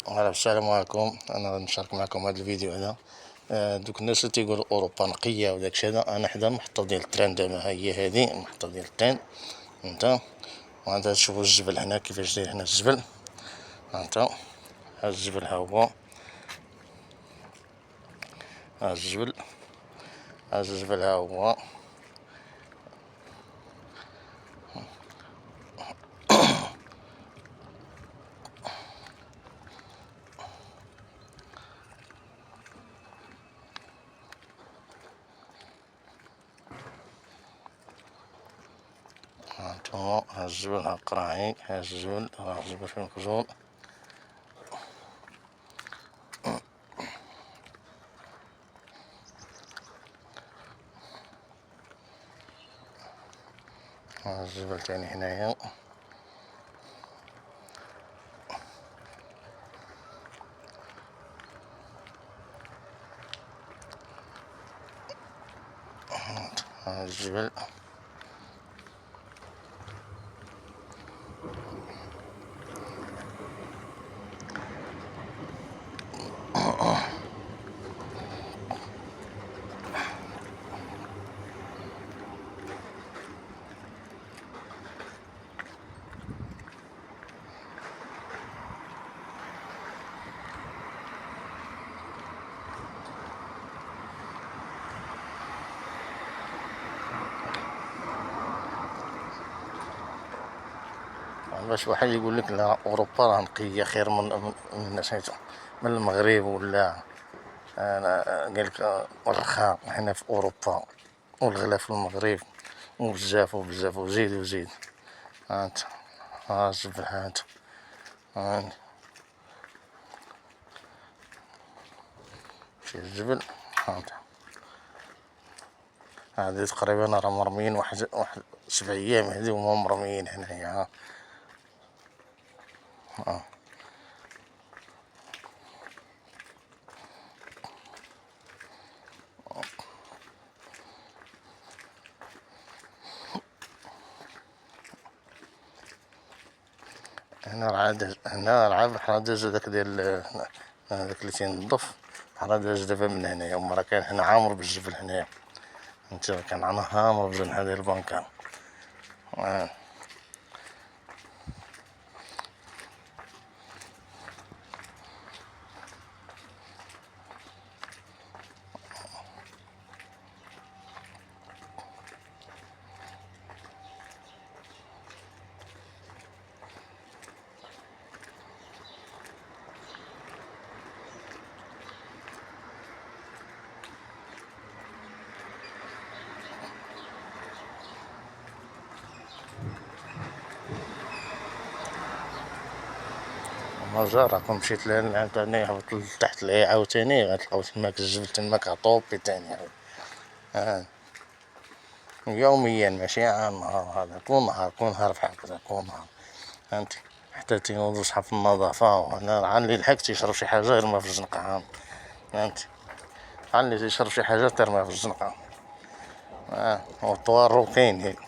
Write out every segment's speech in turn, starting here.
السلام عليكم. انا غادي نشارك معكم هذا الفيديو هذا. دوك الناس اللي تيقولوا اوروبا نقيه وداكشي هذا، انا حدا المحطه ديال التران دابا، ها هي هذه المحطه ديال التران. انت وغادي تشوفوا الجبل هنا كيفاش داير هنا الجبل. انت ها الجبل، ها هو ها الجبل، ها الجبل ها هو. هانتوما ها الجبل، ها قراعي، ها الجبل، ها الجبل فين الخجول. ها الجبل تاني هنايا. ها الجبل، باش واحد يقول لك لا اوروبا راه نقيه خير من سميتو من المغرب ولا. انا قال لك الرخاء هنا في اوروبا والغلا في المغرب، وبزاف وبزاف وزيد وزيد. هانت ها الجبل، هانت هاني شي الجبل. هانت هادي تقريبا راه مرميين واحد 7 أيام هادي وهما مرميين هنايا. ها هنا راه هنا راه بحال داز داك ديال داك اللي تينظف، بحال داز دابا من هنايا، وما راه كان هنا عامر بالجبل هنايا. انت كان عنا هامر بجنح ديال البنكان. مجا راكم مشيت لهنا تاني، هبط لتحت لهي عاوتاني غتلقاو تماك الجبل تماك عطوبي تاني. يوميا ماشي عن نهار، هذا كل نهار كل نهار بحال هكذا كل نهار. فهمتي حتى تينوضو صحاب النظافة، وهنا عا اللي لحق تيشرب شي حاجة يرميها في الزنقة. فهمتي عا اللي تيشرب شي حاجة ترميها في الزنقة. والطوارو كاين هيك.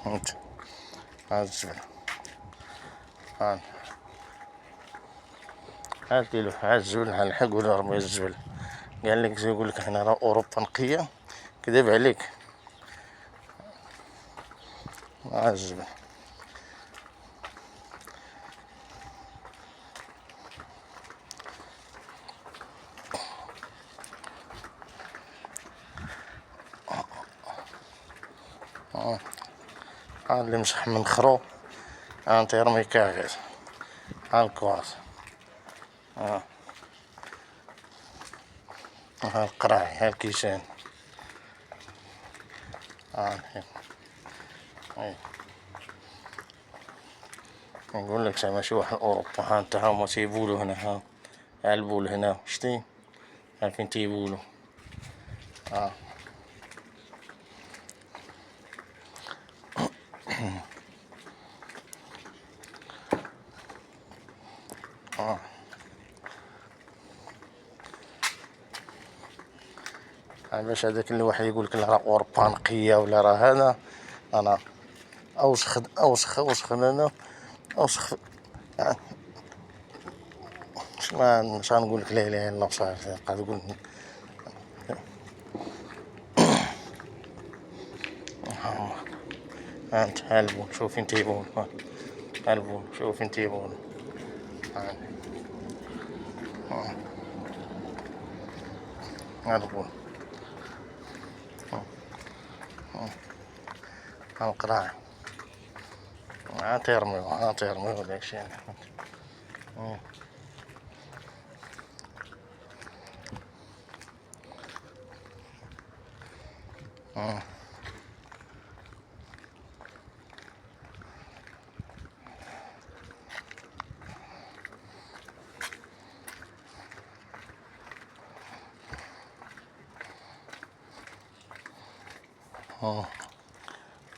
فهمتي هاد الجبل، هاد هاد الجبل هنلحق ولا رمي الجبل. قال لك يقول لك هنا راه اوروبا نقية، كذب عليك. هاد الجبل ها اللي مشح من خرو. انت يرمي كاغيز ها الكواس. ها القراعي، ها الكيشان. هي نقول لك ماشي واحد اوروبا. ها انت هما تيبولو هنا، ها البول هنا شتي، ها فين تيبولو. ها ها باش هذاك اللي واحد يقول لك راه اوروبا نقيه ولا راه هذا، انا اوسخ انا وسخ. مش غنقول لك لا اله الا الله وصافي قاعد تقول. انت هالبون شوف انت بون هالبون شوف انت بون. هالبون هالقراع تيرمي ولا شي.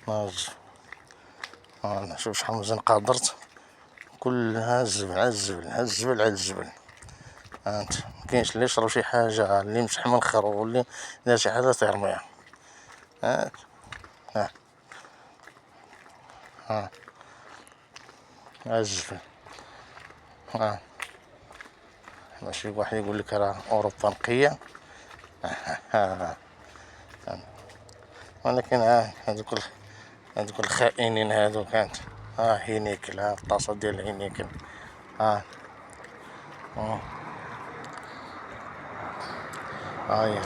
ناج انا شوف شحال من زنقة درت كلها الزبل على الزبل على الزبل على الزبل. انت مكاينش اللي يشرب شي حاجة اللي مسح من خرو واللي دار شي حاجة تيرميها. ها ها ها الزبل. ها ماشي واحد يقول لك راه اوروبا نقية. ها ولكن هذوك الخائنين هذوك انت. هينيكل الطاسة ديال هينيكل. هاي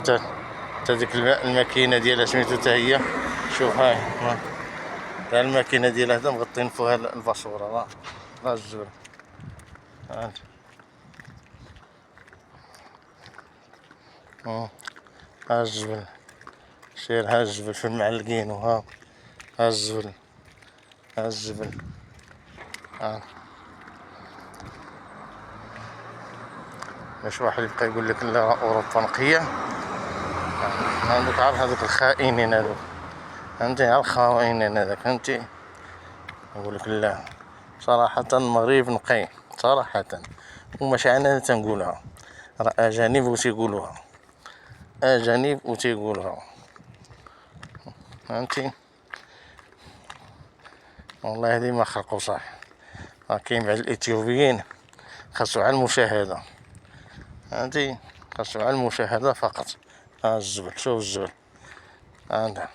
تا ديك الماكينة ديالها سميتو تا هي. شوف هاي تا الماكينة ديالها هدا مغطين فيها الباسورة. راه الزبل. هانت ها الزبل. سير ها الزبل في المعلقين ها الزبل. ها الزبل. باش واحد يبقى يقول لك لا اوروبا نقية. هذوك عارف هذوك الخائنين هذوك فهمتي الخائنين هذاك فهمتي. يقول لك لا صراحة المغرب نقي صراحة وماشي انا تنقولها راه اجانب وتيقولوها اجانب وتيقولوها فهمتي. والله هذه ما خلقوا صح. كاين بعض الاثيوبيين خاصو على المشاهدة فهمتي خاصو على المشاهدة فقط. الزبل شوف الزبل هذا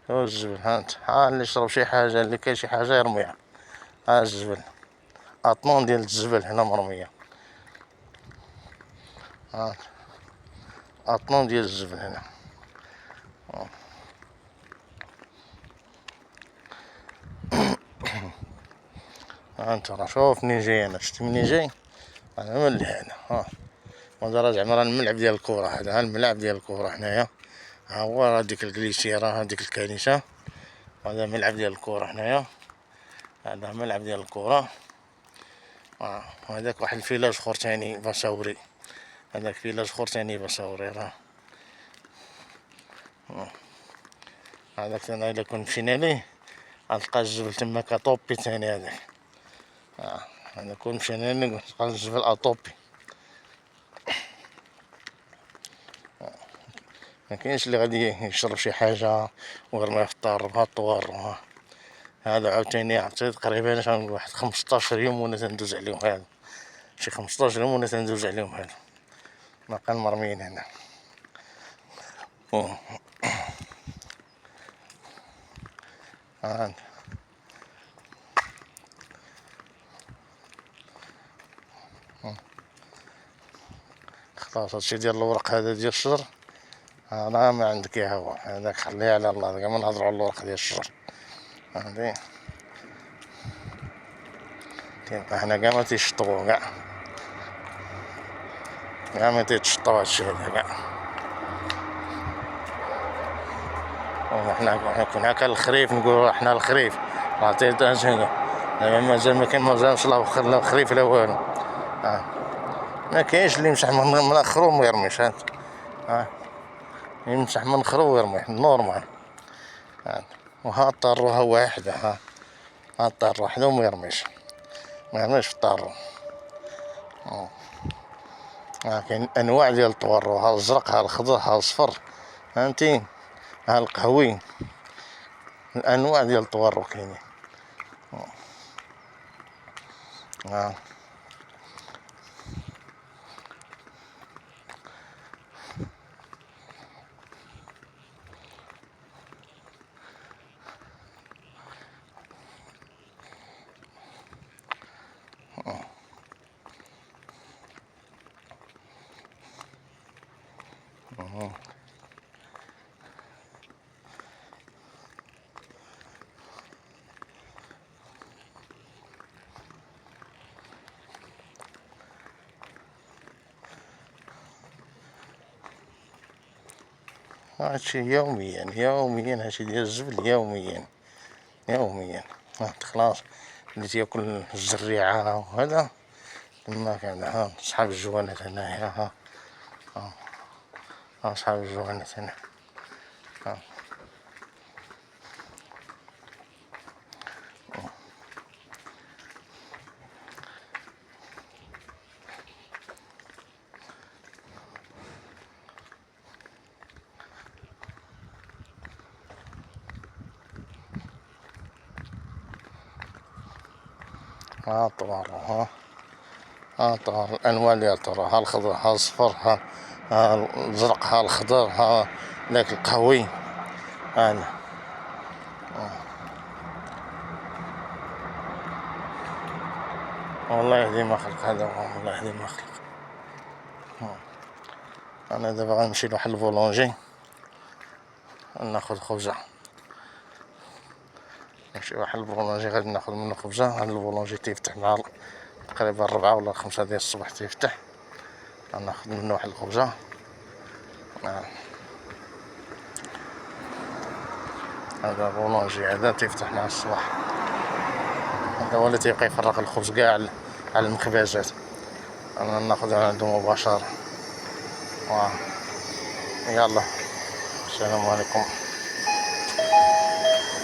شوف الزبل هانت اللي يشرب شي حاجة اللي كاين شي حاجة يرميها. الزبل اطنون ديال الزبل هنا مرمية. اطنون ديال الزبل هنا. انت راه شوف منين جاي انا شتي منين جاي انا من هنا. وهذا راه زعما راه الملعب ديال الكرة هذا الملعب ديال الكرة هنايا. هو راه ديك الكليسيرة هاديك الكنيسة وهذا ملعب ديال الكرة هنايا. هذا ملعب ديال الكرة. وهذاك واحد الفيلاج اخر تاني بصوري. هذاك فيلاج اخر تاني بصوري راه. هذاك انا الا كون مشينا ليه غتلقى الجبل تماك اطوبي تاني هذاك. انا كون مشينا ليه نلقى الجبل اطوبي. مكاينش اللي غادي يشرب شي حاجة ويرميها في الدار بها الطوار. هذا عاوتاني عطيت تقريبا شنقول واحد 15 يوم وانا تندوز عليهم هذا شي 15 يوم وانا تندوز عليهم هذا باقي مرميين هنا. خلاص هادشي ديال الورق هذا ديال الشجر راه ما عندك يا هو هذاك خليه على الله كاع ما نهضروا على الورق ديال الشجر هادي تيبقى حنا كاع ما تيشطوه كاع ما تيتشطو هادشي هذا كاع. وحنا كنا هكا الخريف نقولو حنا الخريف راه تيتاج هنا مازال ما كاين مازالش لا خريف لا والو. ما كاينش اللي يمسح من اخرو وما يرميش يمسح من خرو ويرميه نورمال. وها طروها واحدة ها طار واحدة وما يرميش في الطارو. كاين انواع ديال الطوارو ها الزرق ها الخضر ها الصفر فهمتي ها القهوي الانواع ديال الطوارو كاينين. آه. هادشي يوميا يوميا، هادشي ديال الزبل يوميا يوميا. خلاص اللي تياكل الزريعة وهذا تما كان. ها صحاب الجوانات هنايا، ها صحاب الجوانات هنا. ها طوال، ها طوال الأنواع ديال الطرو، ها الخضر ها الصفر ها الزرق ها الخضر ها داك القهوي. هانا والله يهدي ما خلق هذا، والله يهدي ما خلق. أنا دابا غنمشي لواحد البولونجي ناخد خبزة، نمشي واحد البولونجي غادي ناخد منو خبزة. هاد البولونجي تيفتح مع تقريبا 4 ولا 5 ديال الصباح تيفتح، غناخد منو واحد الخبزة. هذا بولونجي هذا تيفتح مع الصباح، هذا هو اللي تيبقى يفرق الخبز كاع على المخبزات. انا ناخذها عنده مباشرة. يلا السلام عليكم.